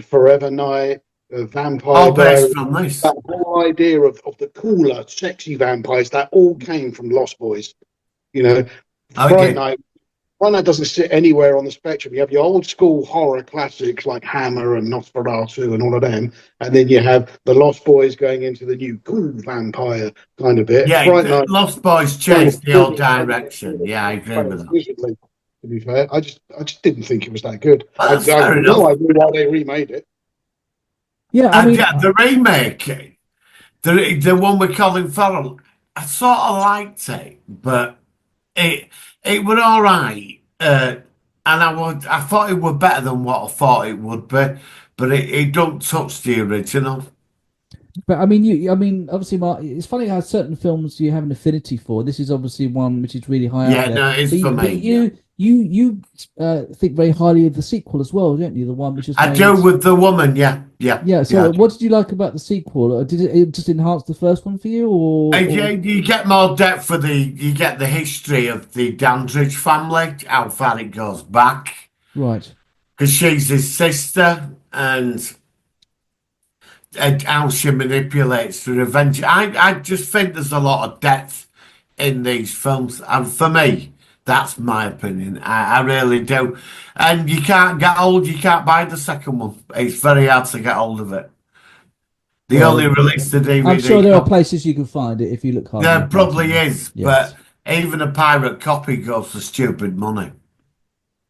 Forever Night, Vampire Diaries, that whole idea of the cooler, sexy vampires, that all came from Lost Boys. Fright Night doesn't sit anywhere on the spectrum. You have your old school horror classics like Hammer and Nosferatu and all of them, and then you have the Lost Boys going into the new cool vampire kind of bit. Yeah, Lost Boys changed the whole direction. Yeah, I agree with that. To be fair, I just didn't think it was that good. I Well, have no idea why they remade it. Yeah, I mean, the remake, the one with Colin Farrell, I sort of liked it, but it was all right. and I thought it were better than what I thought it would be, but it don't touch the original. But I mean, I mean, obviously, Mark, it's funny how certain films you have an affinity for. This is obviously one which is really high Yeah, up there. no, it's But for but me. Yeah. you think very highly of the sequel as well, don't you? The one which is I do with the woman. Yeah, yeah, Yeah. So, yeah. what did you like about the sequel? Did it just enhance the first one for you, or? You get more depth for you get the history of the Dandridge family, how far it goes back, Right. because she's his sister, and how she manipulates the revenge. I just think there's a lot of depth in these films, and for me, that's my opinion. I really do. And you can't get old. You can't buy the second one. It's very hard to get hold of it. They Well, only released the DVD. I'm sure there are places you can find it if you look hard There enough. probably is, Yes. but even a pirate copy goes for stupid money.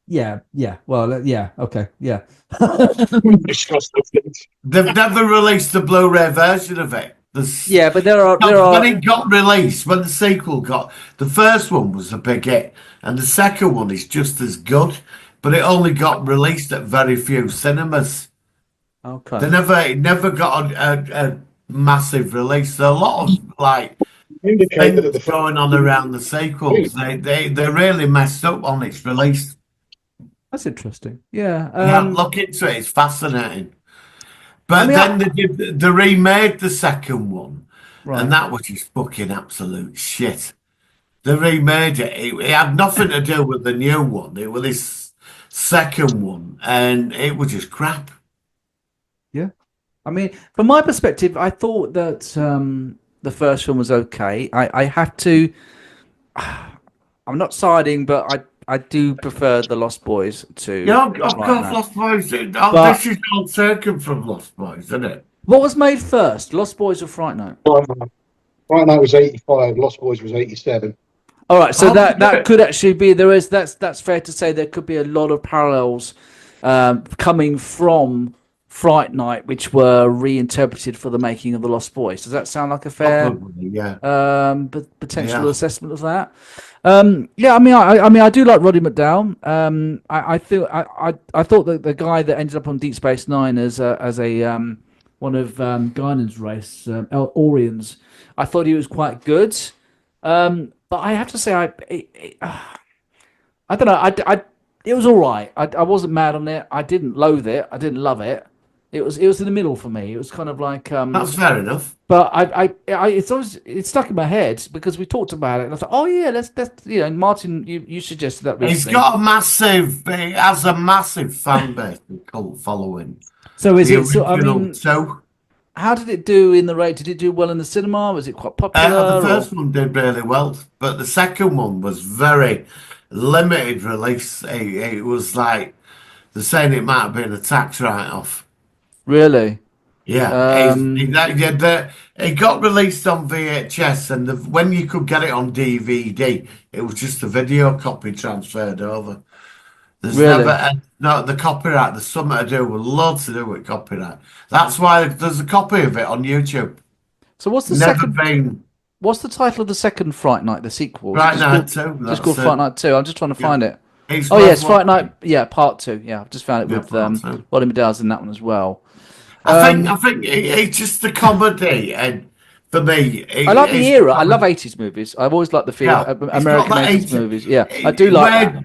Yeah. Yeah. Well. Yeah. Okay. Yeah. We've discussed those things. They've never released the Blu-ray version of it. Yeah, but there are When it got released, when the sequel got, the first one was a big hit, and the second one is just as good, but it only got released at very few cinemas. Okay. It never got a massive release. There are a lot of like Indicated that things the going on around the sequels. They really messed up on its release. That's interesting. Yeah. Yeah, look into it. It's fascinating. But I mean, then they remade the second one, Right. and that was just fucking absolute shit. They remade it. It had nothing to do with the new one. It was this second one, and it was just crap. Yeah. I mean, from my perspective, I thought that the first film was okay. I have to. I'm not siding, but I do prefer the Lost Boys to. Yeah, of Fright course, Night. Lost Boys. But- This is all taken from Lost Boys, isn't it? What was made first, Lost Boys or Fright Night? Fright Night was 85, Lost Boys was 87. All right, so Oh, that yeah. could actually be that's fair to say there could be a lot of parallels coming from Fright Night, which were reinterpreted for the making of the Lost Boys. Does that sound like a fair Probably, yeah. potential Yeah. assessment of that? Yeah, I mean, I do like Roddy McDowall. I thought that the guy that ended up on Deep Space Nine as a one of Guinan's race, Orions, I thought he was quite good. But I have to say, I don't know. It was all right. I wasn't mad on it. I didn't loathe it. I didn't love it. It was in the middle for me. It was kind of like That's fair enough. but it's stuck in my head because we talked about it and I thought, oh yeah, let's Martin, you suggested that recently. He has a massive fan base and cult following. So is The it? So I original mean, two. how did it do in the rate? Did it do well in the cinema? Was it quite popular? The first one did really well, but the second one was very limited release. It was like they're saying it might have been a tax write-off. Really? Yeah, it got released on VHS, and when you could get it on DVD, it was just a video copy transferred over. There's Really? no the copyright. There's something to do with loads to do with copyright. That's why there's a copy of it on YouTube. So what's the Never second? been What's the title of the second Fright Night? The sequel? Is it Fright just Night called- 2. Just That's called it. Fright Night 2. I'm just trying to find it. It's Oh yes, worth Fright watching. Night. Yeah, part 2. Yeah, I've just found it Yeah, with part 2. Roddy McDowall's in that one as well. I think it's just the comedy, and for me, I like the it's era. I comedy. love 80s movies. I've always liked the feel Yeah, of it's American got that 80s 80s movies. Yeah, I do like Where that.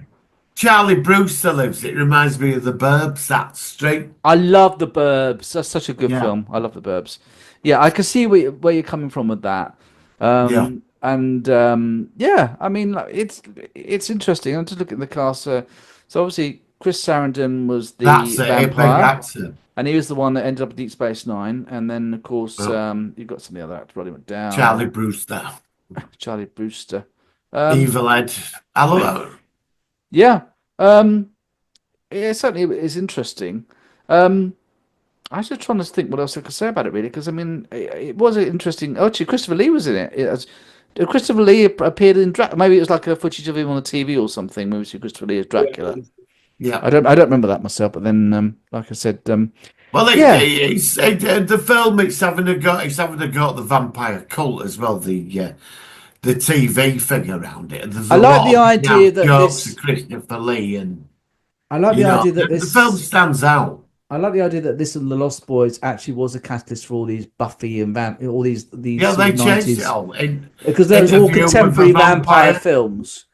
Charlie Brewster lives, it reminds me of the Burbs. That street. I love the Burbs. That's such a good Yeah. film. I love the Burbs. Yeah, I can see where you're coming from with that. Yeah. And yeah, I mean, like, it's interesting. I'm just looking at the cast. So obviously, Chris Sarandon was the That's it. A big vampire, actor. and he was the one that ended up at Deep Space Nine. And then, of course, you've got some of the other actors, Roddy McDowall, Charlie Brewster. Charlie Brewster. Evil Ed. I love it. Yeah. It certainly is interesting. I was just trying to think what else I could say about it, really, because I mean, it was interesting. Oh, actually, Christopher Lee was in it. Christopher Lee appeared in Dracula. Maybe it was like a footage of him on the TV or something. Maybe we see Christopher Lee as Dracula. Yeah. I don't remember that myself. But then, like I said, Well, Yeah. the film it's having a go at the vampire cult as well. The TV thing around it. There's I a like lot the of idea that jokes this- to Christopher Lee and I like the idea that the film stands out. I like the idea that this and the Lost Boys actually was a catalyst for all these Buffy and all these Yeah, sort they of changed 90s, it all. because there's all contemporary vampire films.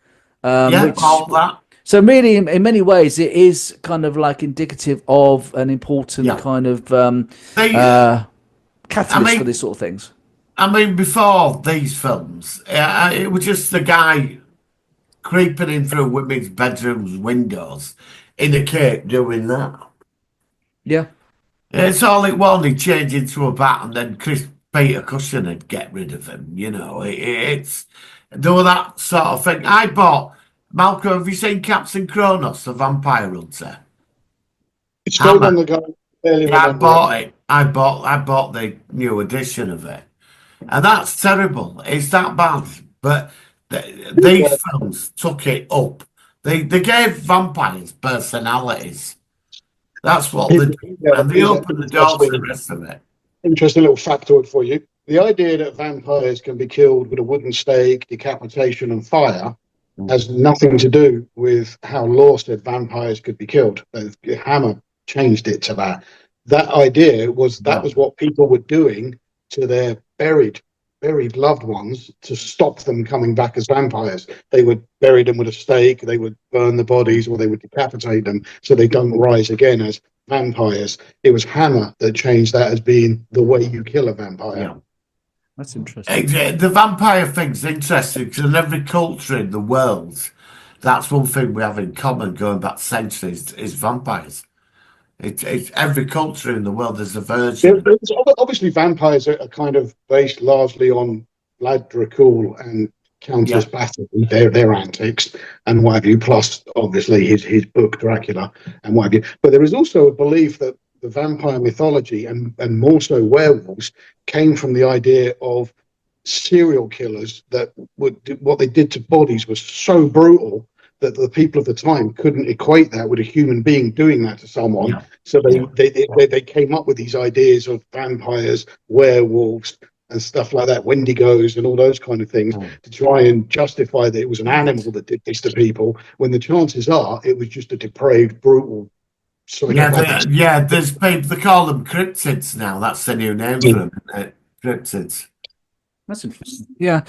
All that. So really, in many ways, it is kind of like indicative of an important kind of catalyst for these sort of things. I mean, before these films, it was just the guy creeping in through women's bedrooms windows in a cape doing that. Yeah. It's all it was. He'd change into a bat and then Peter Cushing would get rid of him. It's there was that sort of thing. I bought, Malcolm, have you seen Captain Kronos, the Vampire Hunter? It's still on the go. I bought it. I bought the new edition of it. And that's terrible. It's that bad. But these films took it up. They gave vampires personalities. That's what they do. And they opened the door to the rest of it. Interesting little factoid for you. The idea that vampires can be killed with a wooden stake, decapitation, and fire has nothing to do with how law said vampires could be killed. Hammer changed it to that. That idea was what people were doing to their buried loved ones to stop them coming back as vampires. They would bury them with a stake, they would burn the bodies, or they would decapitate them so they don't rise again as vampires. It was Hammer that changed that as being the way you kill a vampire. Yeah. That's interesting. The vampire thing's interesting because in every culture in the world, that's one thing we have in common going back centuries is vampires. It's every culture in the world. There's a version. Obviously, vampires are kind of based largely on Vlad Dracul and Countess Bathory, their antics and what have you. Plus, obviously, his book Dracula and what have you. But there is also a belief that the vampire mythology and more so werewolves came from the idea of serial killers that what they did to bodies was so brutal that the people of the time couldn't equate that with a human being doing that to someone. Yeah. So they came up with these ideas of vampires, werewolves, and stuff like that, Wendigos and all those kind of things to try and justify that it was an animal that did this to people, when the chances are it was just a depraved, brutal. There's people, they call them cryptids now. That's the new name for them, cryptids. That's interesting. Yeah.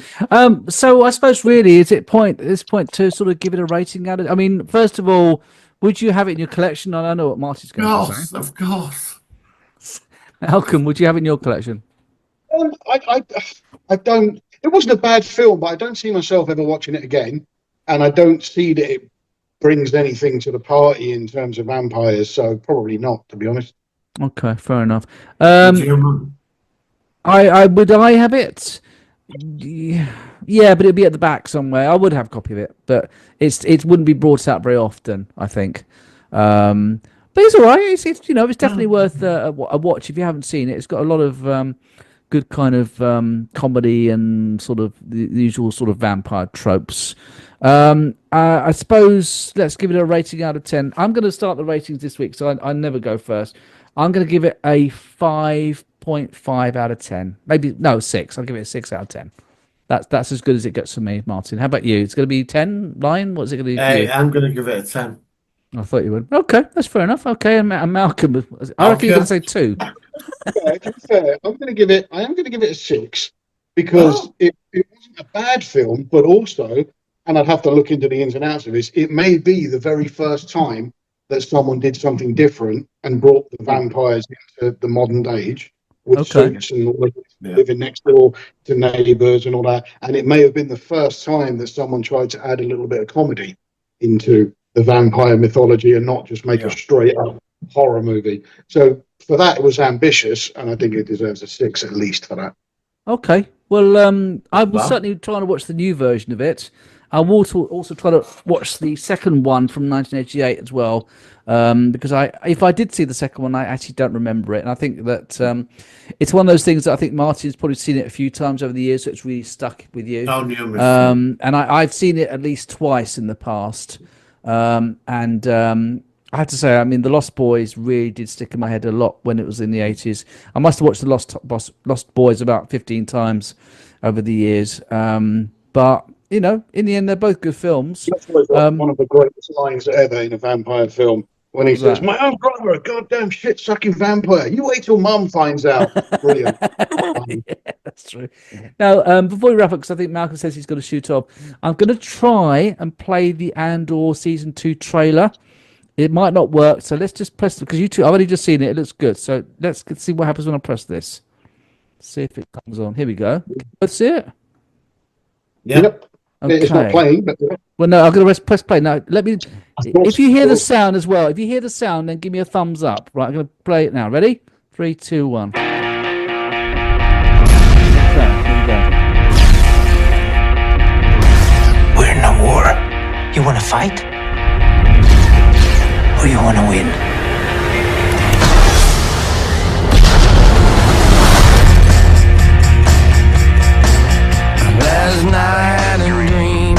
So I suppose really is it at this point to sort of give it a rating out of, I mean, first of all, would you have it in your collection? I don't know what Marty's going to say. Of course. Malcolm, would you have it in your collection? I don't. It wasn't a bad film, but I don't see myself ever watching it again, and I don't see that it brings anything to the party in terms of vampires. So probably not, to be honest. Okay, fair enough. I have it. Yeah, but it'd be at the back somewhere. I would have a copy of it, but it wouldn't be brought out very often, I think. But it's all right. It's definitely worth a watch if you haven't seen it. It's got a lot of good kind of comedy and sort of the usual sort of vampire tropes. I suppose let's give it a rating out of 10. I'm going to start the ratings this week, so I never go first. I'm going to give it a 5.5 out of 10. Maybe, no, 6. I'll give it a 6 out of 10. That's as good as it gets for me, Martin. How about you? It's going to be 10, 9? What's it going to be? Hey, I'm going to give it a 10. I thought you would. Okay, that's fair enough. Okay, and Malcolm, I reckon you're going to say 2. Yeah, to be fair, I am going to give it a 6 because it wasn't a bad film, but also, and I'd have to look into the ins and outs of this, it may be the very first time that someone did something different and brought the vampires into the modern age with suits and all living next door to neighbours and all that. And it may have been the first time that someone tried to add a little bit of comedy into the vampire mythology and not just make a straight up horror movie. So for that, it was ambitious, and I think it deserves a 6 at least for that. Okay. Well, I will certainly try to watch the new version of it. I will also try to watch the second one from 1988 as well, because if I did see the second one, I actually don't remember it, and I think that it's one of those things that I think Martin's probably seen it a few times over the years, so it's really stuck with you. Oh, numerous. And I've seen it at least twice in the past, and I have to say, I mean, The Lost Boys really did stick in my head a lot when it was in the 80s. I must have watched The Lost Boys about 15 times over the years, but you know, in the end, they're both good films. That's one of the greatest lines ever in a vampire film. When he says, "My own brother, a goddamn shit-sucking vampire. You wait till Mum finds out." Brilliant. Yeah, that's true. Now, before we wrap up, because I think Malcolm says he's got to shoot off, I'm going to try and play the Andor season 2 trailer. It might not work, so let's just press it because I've already just seen it. It looks good, so let's see what happens when I press this. See if it comes on. Here we go. Let's see it. Yep. Okay. It's not playing, but well, no, I'm going to press play now. Let me. If you hear the sound as well, if you hear the sound, then give me a thumbs up. Right, I'm going to play it now. Ready? 3, 2, 1. Okay, here we go. We're in a war. You want to fight? Or you want to win? Last night I had a dream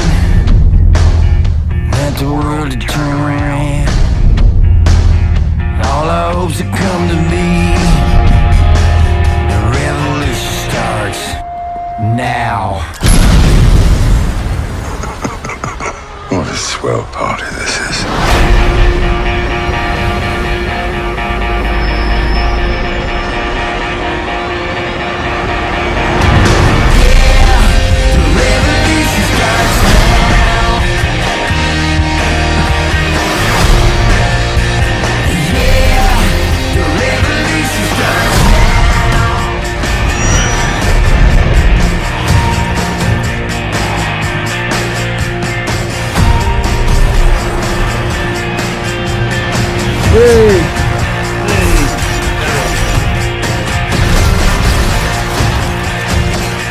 that the world had turned around. All our hopes had come to be. The revolution starts now. What a swell party this is.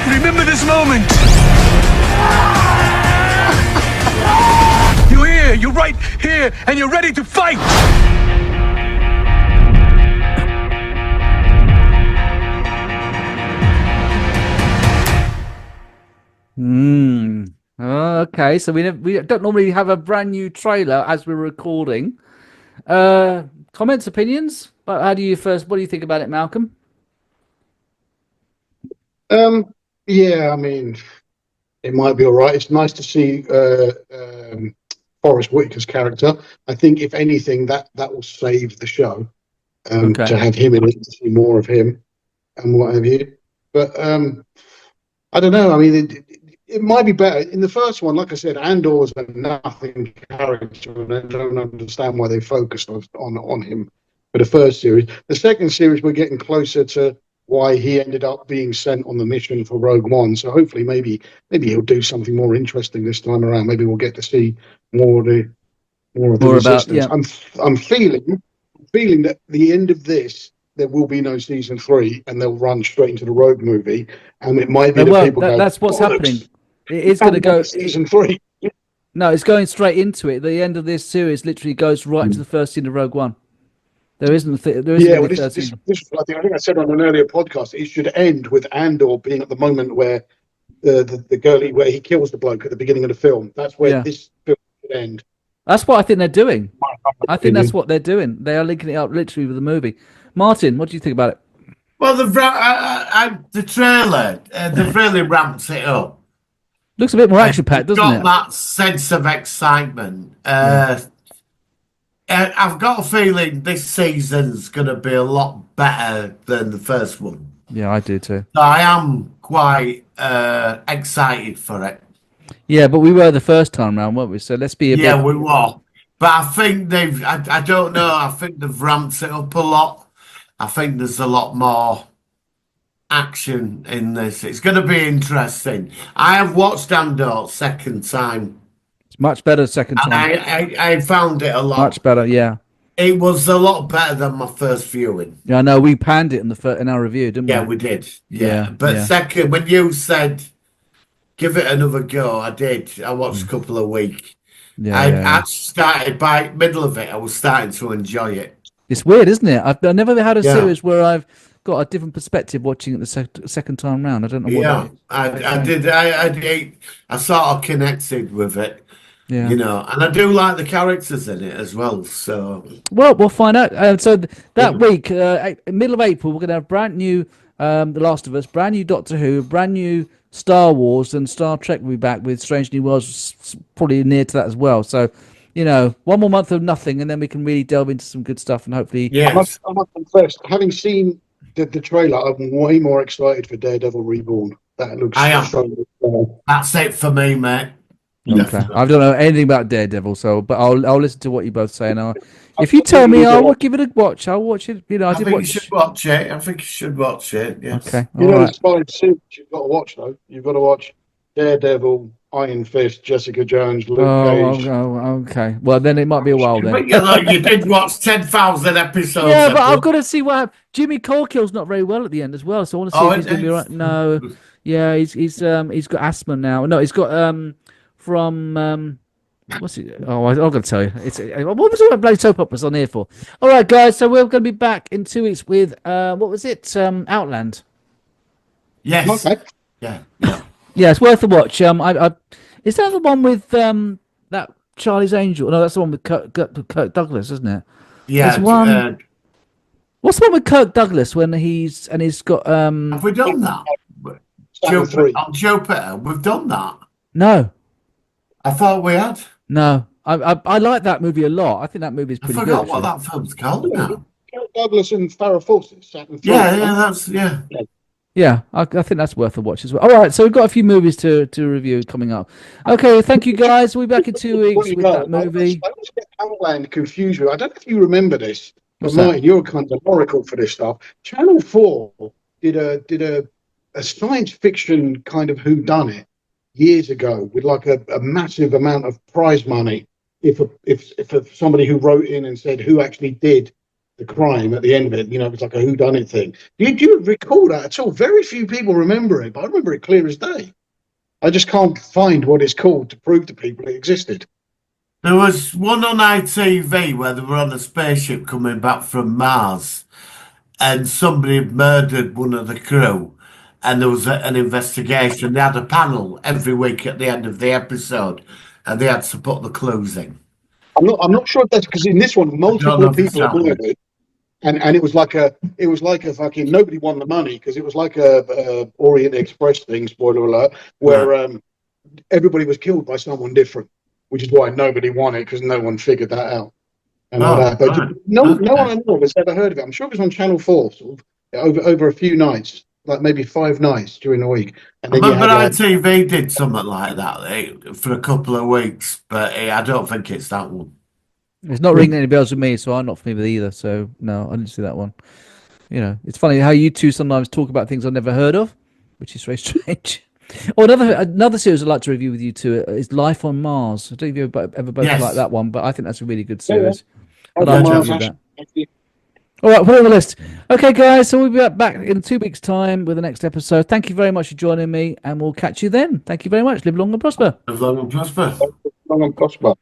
Remember this moment. You're here, you're right here, and you're ready to fight. Okay, so we don't normally have a brand new trailer as we're recording. Comments, opinions? But what do you think about it, Malcolm? yeah, I mean, it might be all right. It's nice to see Forrest Whitaker's character. I think, if anything, that will save the show. Okay. To have him in it, to see more of him and what have you. But I don't know. I mean, it might be better. In the first one, like I said, Andor was a nothing character, and I don't understand why they focused on him for the first series. The second series, we're getting closer to why he ended up being sent on the mission for Rogue One. So hopefully, maybe he'll do something more interesting this time around. Maybe we'll get to see more of the resistance. I'm feeling that the end of this, there will be no season 3, and they'll run straight into the Rogue movie, and it might be that's what's happening. It is going to go season 3. No, it's going straight into it. The end of this series literally goes right into the first scene of Rogue One. There isn't. This, I think I said on an earlier podcast, it should end with Andor being at the moment where the girlie, where he kills the bloke at the beginning of the film. That's where this film should end. That's what I think they're doing. I think that's what they're doing. They are linking it up literally with the movie. Martin, what do you think about it? Well, the trailer, they've really ramped it up. Looks a bit more action-packed, doesn't it? Got that sense of excitement. I've got a feeling this season's going to be a lot better than the first one. Yeah, I do too. So I am quite excited for it. Yeah, but we were the first time round, weren't we? So let's be we were. But I think I don't know, I think they've ramped it up a lot. I think there's a lot more action in this. It's going to be interesting. I have watched Andor second time. It's much better second time. I found it a lot. Much better, yeah. It was a lot better than my first viewing. Yeah, I know. We panned it in our review, didn't we? Yeah, we did. Yeah. But second, when you said give it another go, I did. I watched a couple of weeks. I started by middle of it. I was starting to enjoy it. It's weird, isn't it? I've never had a series where I've got a different perspective watching it the second time round. I don't know what. I did. I sort of connected with it. Yeah. You know, and I do like the characters in it as well. So we'll find out. So that week, middle of April, we're going to have brand new The Last of Us, brand new Doctor Who, brand new Star Wars, then Star Trek will be back with Strange New Worlds, probably near to that as well. So, one more month of nothing, and then we can really delve into some good stuff, and hopefully, Yes. I must confess, having seen the trailer, I'm way more excited for Daredevil Reborn. That looks I am. so good. That's it for me, mate. okay. I don't know anything about Daredevil, but I'll listen to what you both say, and if you tell me, I'll give it a watch. I'll watch it. I think you should watch it. I think you should watch it. Yes. Okay. The 5 suits you've got to watch, though. You've got to watch Daredevil, Iron Fist, Jessica Jones, Luke Cage. Okay. Well, then it might be a while then. But you did watch 10,000 episodes. Yeah, but I've got to see what happens. Jimmy Corkill's not very well at the end as well, so I want to see if he's going to be all right. No, yeah, he's got asthma now. No, he's got from what's it? Oh, I'm going to tell you. What was all that bloody soap operas on here for? All right, guys. So we're going to be back in 2 weeks with what was it? Outland. Yes. Okay. Yeah. Yeah, it's worth a watch. Is that the one with that Charlie's Angel? No, that's the one with Kirk Douglas, isn't it? Yeah. There's one. What's the one with Kirk Douglas when he's got Have we done that? Joe Pitter, we've done that. No. I thought we had. No. I like that movie a lot. I think that movie is pretty good. I forgot what that film's called now. Kirk Douglas and Farrah Fawcett. Yeah, I think that's worth a watch as well. All right, so we've got a few movies to review coming up. Okay, thank you guys. We'll be back in 2 weeks with that movie. I always get Outland confused with. I don't know if you remember this, but What's that? Martin, you're kind of an oracle for this stuff. Channel 4 did a science fiction kind of whodunit years ago with like a massive amount of prize money if somebody who wrote in and said who actually did the crime at the end of it. It was like a whodunit thing. Do you recall that at all? Very few people remember it, but I remember it clear as day. I just can't find what it's called to prove to people it existed. There was one on ITV where they were on a spaceship coming back from Mars, and somebody had murdered one of the crew, and there was an investigation. They had a panel every week at the end of the episode, and they had to put the clues in. I'm not sure if that's because in this one multiple people are murdered. And it was like a fucking nobody won the money because it was like a Orient Express thing, spoiler alert, where everybody was killed by someone different, which is why nobody won it because no one figured that out. And no one I know has ever heard of it. I'm sure it was on Channel 4 sort of, over a few nights, like maybe 5 nights during the week. And then I remember ITV did something like that for a couple of weeks, but I don't think it's that one. It's not ringing any bells with me, so I'm not familiar with either. So no, I didn't see that one. It's funny how you two sometimes talk about things I've never heard of, which is very strange. Oh, another series I'd like to review with you two is Life on Mars. I don't know if you ever both like that one, but I think that's a really good series. Yeah. I'd like to review that. All right, put it on the list. Okay, guys, so we'll be back in 2 weeks' time with the next episode. Thank you very much for joining me, and we'll catch you then. Thank you very much. Live long and prosper. Live long and prosper. Long and prosper.